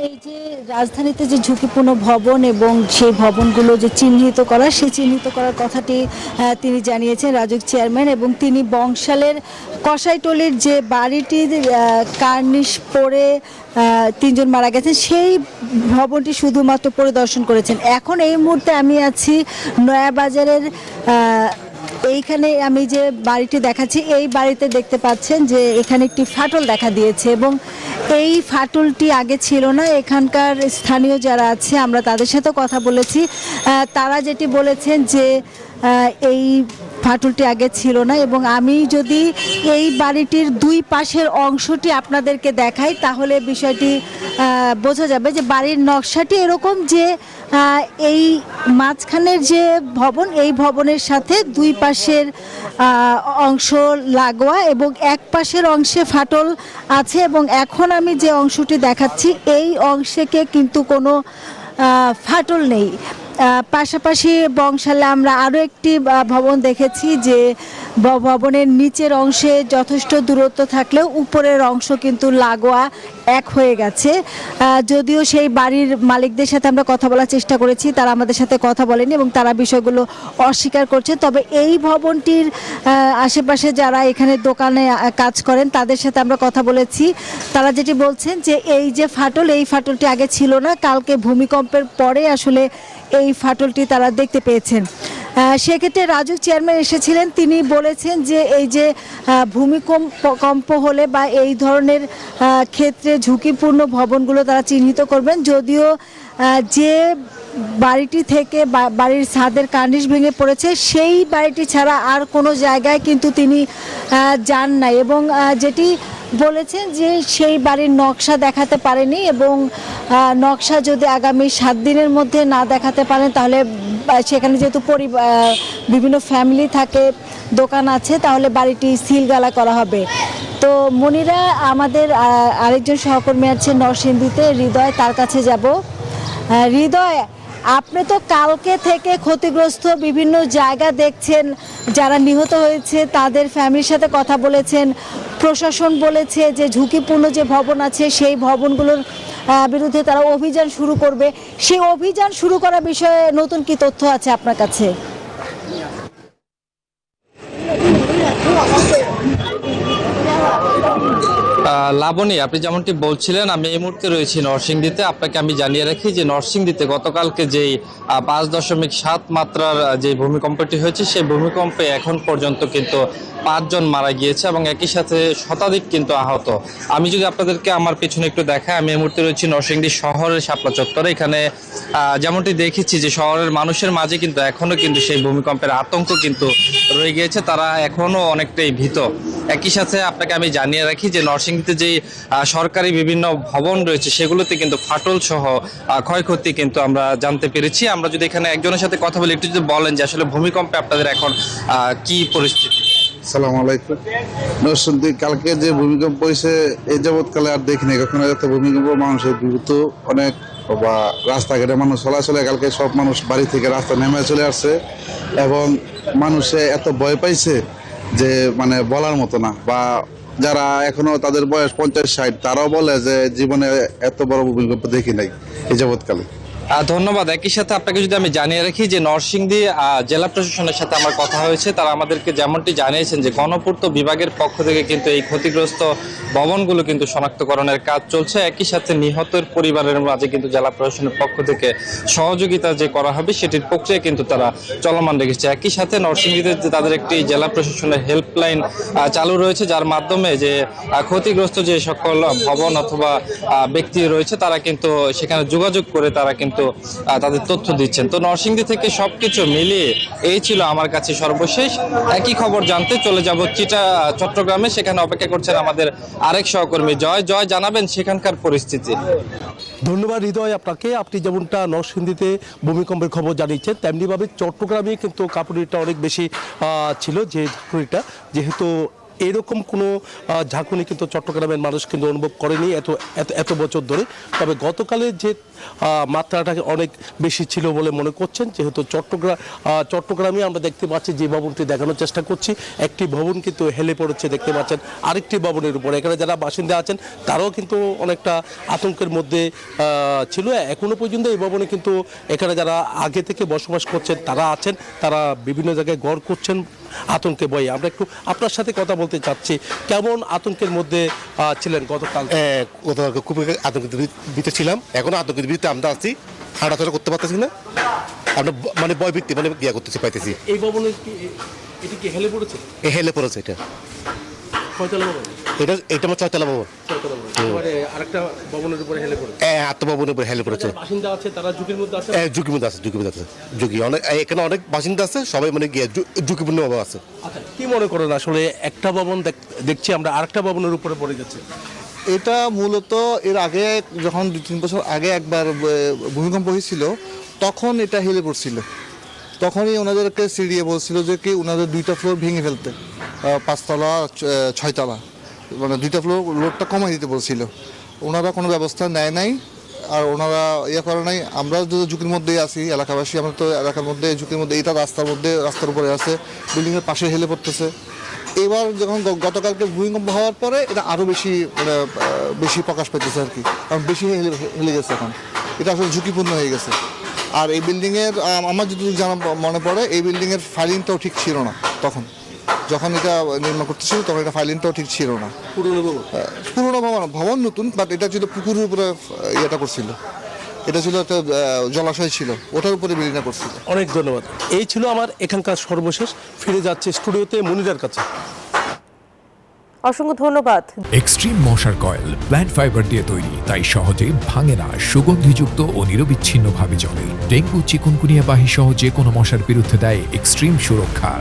এই যে রাজধানীতে যে ঝুঁকিপূর্ণ ভবন এবং সেই ভবনগুলো যে চিহ্নিত করা, সেই চিহ্নিত করার কথাটি তিনি জানিয়েছেন রাজউক চেয়ারম্যান। এবং তিনি বংশালের কসাইটলির যে বাড়িটির কার্নিশ পড়ে তিনজন মারা গেছেন, সেই ভবনটি শুধুমাত্র পরিদর্শন করেছেন। এখন এই মুহূর্তে আমি আছি নয়াবাজারের এইখানে আমি যে বাড়িটি দেখাচ্ছি, এই বাড়িতে দেখতে পাচ্ছেন যে এখানে একটি ফাটল দেখা দিয়েছে এবং এই ফাটলটি আগে ছিল না। এখানকার স্থানীয় যারা আছে আমরা তাদের সাথে কথা বলেছি, তারা যেটি বলেছেন যে এই ফাটলটি আগে ছিল না। এবং আমি যদি এই বাড়িটির দুই পাশের অংশটি আপনাদেরকে দেখাই তাহলে বিষয়টি বোঝা যাবে যে বাড়ির নকশাটি এরকম যে এই মাঝখানের যে ভবন, এই ভবনের সাথে দুই পাশের অংশ লাগোয়া এবং এক পাশের অংশে ফাটল আছে। এবং এখন আমি যে অংশটি দেখাচ্ছি এই অংশে কিন্তু কোনো ফাটল নেই। পাশাপাশি বংশালে আমরা আরও একটি ভবন দেখেছি যে ভবনের নিচের অংশে যথেষ্ট দূরত্ব থাকলেও উপরের অংশ কিন্তু লাগোয়া এক হয়ে গেছে। যদিও সেই বাড়ির মালিকদের সাথে আমরা কথা বলার চেষ্টা করেছি, তারা আমাদের সাথে কথা বলেনি এবং তারা বিষয়গুলো অস্বীকার করছে। তবে এই ভবনটির আশেপাশে যারা এখানে দোকানে কাজ করেন তাদের সাথে আমরা কথা বলেছি, তারা যেটি বলছেন যে এই যে ফাটল, এই ফাটলটি আগে ছিল না, কালকে ভূমিকম্পের পরে আসলে এই ফাটলটি তারা দেখতে পেয়েছেন। সেক্ষেত্রে রাজউক চেয়ারম্যান এসেছিলেন, তিনি বলেছেন যে এই যে ভূমিকম্প হলে বা এই ধরনের ক্ষেত্রে ঝুঁকিপূর্ণ ভবনগুলো তারা চিহ্নিত করবেন। যদিও যে বাড়িটি থেকে বাড়ির ছাদের কার্নিশ ভেঙে পড়েছে সেই বাড়িটি ছাড়া আর কোনো জায়গায় কিন্তু তিনি যান নাই এবং যেটি বলেছেন যে সেই বাড়ির নকশা দেখাতে পারেনি এবং নকশা যদি আগামী 7 দিনের মধ্যে না দেখাতে পারেন তাহলে সেখানে যেহেতু বিভিন্ন ফ্যামিলি থাকে, দোকান আছে, তাহলে বাড়িটি সিলগালা করা হবে। তো মনিরা, আমাদের আরেকজন সহকর্মী আছে নরসিংদীতে, হৃদয়, তার কাছে যাব। হৃদয়, আপনি তো কালকে থেকে ক্ষতিগ্রস্ত বিভিন্ন জায়গা দেখছেন, যারা নিহত হয়েছে তাদের ফ্যামিলির সাথে কথা বলেছেন, প্রশাসন বলেছে যে ঝুঁকিপূর্ণ যে ভবন আছে সেই ভবনগুলোর বিরুদ্ধে তারা অভিযান শুরু করবে। সেই অভিযান শুরু করার বিষয়ে নতুন কি তথ্য আছে আপনার কাছে? লাবণী, আপনি যেমনটি বলছিলেন, আমি এই মুহূর্তে রয়েছি নরসিংদীতে। আপনাকে আমি জানিয়ে রাখি যে নরসিংদীতে গতকালকে যেই 5.7 মাত্রার যে ভূমিকম্পটি হয়েছে, সেই ভূমিকম্পে এখন পর্যন্ত কিন্তু 5 জন মারা গিয়েছে এবং একই সাথে শতাধিক কিন্তু আহত। আমি যদি আপনাদেরকে আমার পিছনে একটু দেখাই, আমি এই মুহূর্তে রয়েছি নরসিংদী শহরের শাপলা চত্বরে। এখানে যেমনটি দেখেছি যে শহরের মানুষের মাঝে কিন্তু এখনো কিন্তু সেই ভূমিকম্পের আতঙ্ক কিন্তু রয়ে গিয়েছে, তারা এখনো অনেকটাই ভীত। একই সাথে আপনাকে আমি জানিয়ে রাখি যে নরসিংদীতে যেই সরকারি বিভিন্ন ভবন রয়েছে সেগুলোতে কিন্তু ফাটল সহ ক্ষয়ক্ষতি কিন্তু আমরা জানতে পেরেছি। আমরা যদি এখানে একজনের সাথে কথা বলি, একটু যদি বলেন যে আসলে ভূমিকম্পে আপনাদের এখন কি পরিস্থিতি? সালাম আলাইকুম। নরসিংদী কালকে যে ভূমিকম্প হয়েছে এই যাবৎকালে আর দেখিনি কখনো এত ভূমিকম্প। মানুষের বিভূত অনেক, বা রাস্তাঘাটে মানুষ চলাচলে, কালকে সব মানুষ বাড়ি থেকে রাস্তা নেমে চলে আসছে এবং মানুষে এত ভয় পাইছে যে মানে বলার মতো না। বা যারা এখনো তাদের বয়স 50-60 তারাও বলে যে জীবনে এত বড় ভূমিকম্প দেখি নাই এই যাবৎকালে। ধন্যবাদ। একই সাথে আপনাকে যদি আমি জানিয়ে রাখি যে নরসিংদী জেলা প্রশাসনের সাথে আমার কথা হয়েছে, তারা আমাদেরকে যেমনটি জানিয়েছেন যে গণপূর্ত বিভাগের পক্ষ থেকে কিন্তু এই ক্ষতিগ্রস্ত ভবনগুলো কিন্তু শনাক্তকরণের কাজ চলছে। একই সাথে নিহতের পরিবারের মাঝে কিন্তু জেলা প্রশাসনের পক্ষ থেকে সহযোগিতা যে করা হবে সেটির প্রক্রিয়া কিন্তু তারা চলমান রেখেছে। একই সাথে নরসিংদীতে তাদের একটি জেলা প্রশাসনের হেল্পলাইন চালু রয়েছে, যার মাধ্যমে যে ক্ষতিগ্রস্ত যে সকল ভবন অথবা ব্যক্তি রয়েছে তারা কিন্তু সেখানে যোগাযোগ করে তারা কিন্তু তাদের তথ্য দিচ্ছেন। তো নরসিংদী থেকে সবকিছু মিলিয়ে এই ছিল আমার কাছে সর্বশেষ। একই খবর জানতে চলে যাব চট্টগ্রামে, সেখানে অপেক্ষা করছেন আমাদের আরেক সহকর্মী জয়। জয়, জানাবেন সেখানকার পরিস্থিতি। ধন্যবাদ হৃদয় আপনাকে। আপনি যেমনটা নরসিংদীতে ভূমিকম্পের খবর জানিয়েছেন, তেমনিভাবে চট্টগ্রামে কিন্তু কাঁপুনিটা অনেক বেশি ছিল, যে কাঁপুনিটা যেহেতু এরকম কোনো ঝাঁকুনি কিন্তু চট্টগ্রামের মানুষ কিন্তু অনুভব করেনি এত এত এত বছর ধরে। তবে গতকালের যে মাত্রাটা অনেক বেশি ছিল বলে মনে করছেন, যেহেতু চট্টগ্রামে আমরা দেখতে পাচ্ছি যে ভবনটি দেখানোর চেষ্টা করছি, একটি ভবন কিন্তু হেলে পড়েছে দেখতে পাচ্ছেন আরেকটি ভবনের উপরে। এখানে যারা বাসিন্দা আছেন তারাও কিন্তু অনেকটা আতঙ্কের মধ্যে ছিল। এখনো পর্যন্ত এই ভবনে কিন্তু এখানে যারা আগে থেকে বসবাস করছেন তারা আছেন, তারা বিভিন্ন জায়গায় ঘর করছেন আতঙ্কে ভয়ে। আমরা একটু আপনার সাথে কথা বলতে চাচ্ছি, কেমন আতঙ্কের মধ্যে ছিলেন গতকাল? গতকালকে খুব আতঙ্কিত ভিতরে ছিলাম, এখনো আতঙ্কিত ভিতরে আমরা আছি, হাঁটাচলা করতে পারতেছি না, আমরা মানে ভয় ভিত্তি মানে ইয়া করতেছি পাইতেছি। এই ভবনে কি এটি কি হেলে পড়েছে? হেলে পড়েছে এটা, কয়তলা ভবন? এটা আমার 6 তলা ভবন। মানে আরেকটা ভবনের উপরে হেলে পড়েছে। আত্মভবনের উপরে হেলে পড়েছে। বাসিন্দা আছে তারা ঝুঁকির মধ্যে আছে। ঝুঁকির মধ্যে আছে, ঝুঁকির মধ্যে আছে, ঝুঁকি অনেক। এখানে অনেক বাসিন্দা আছে, সবাই মানে গিয়ে ঝুঁকিপূর্ণ ভাবে আছে। আচ্ছা, কি মনে করেন আসলে একটা ভবন দেখছি আমরা আরেকটা ভবনের উপরে পড়ে গেছে? এটা মূলত এর আগে যখন 2-3 বছর আগে একবার ভূমিকম্প হয়েছিল, তখন এটা হেলে পড়ছিল। তখনই ওনাদেরকে সিডিএ বলছিল যে কি ওনাদের 2টা ফ্লোর ভেঙে ফেলতে, 5 তলা 6 তলা, মানে 2টা ফ্লোর লোডটা কমাই দিতে বলছিল। ওনারা কোনো ব্যবস্থা নেয় নাই, আর ওনারা ইয়ে করে নাই। আমরা তো ঝুঁকির মধ্যেই আছি, এলাকাবাসী আমরা তো এলাকার মধ্যে ঝুঁকির মধ্যে। এটা রাস্তার উপরে আছে, বিল্ডিংয়ের পাশে হেলে পড়তেছে। এবার যখন গতকালকে ভূমিকম্প হওয়ার পরে এটা আরও বেশি প্রকাশ পেতেছে আর কি, কারণ বেশি হেলে গেছে এখন। এটা আসলে ঝুঁকিপূর্ণ হয়ে গেছে। আর এই বিল্ডিংয়ের আমার যদি জানা মনে পড়ে, এই বিল্ডিংয়ের ফাইলিংটাও ঠিক ছিল না তখন, যখন এটা নির্মাণ করতেছিল তখন এটা ফাইলিংটাও ঠিক ছিল না। পুরোনো ভবন নতুন, বাট এটা ছিল পুকুরের উপরে ইয়েটা করছিল। এটা ছিল একটা জলাশয় ছিল, ওটার উপরে বিল্ডিংটা করছিল। অনেক ধন্যবাদ। এই ছিল আমার এখানকার সর্বশেষ। ফিরে যাচ্ছে স্টুডিওতে মনিরার কাছে। অসংখ্য ধন্যবাদ। এক্সট্রিম মশার কয়েল প্ল্যান্ট ফাইবার দিয়ে তৈরি, তাই সহজে ভাঙে না, সুগন্ধিযুক্ত ও নিরবিচ্ছিন্নভাবে জ্বলে। ডেঙ্গু, চিকুনগুনিয়া বাহি সহ যে কোনো মশার বিরুদ্ধে দেয় এক্সট্রিম সুরক্ষা।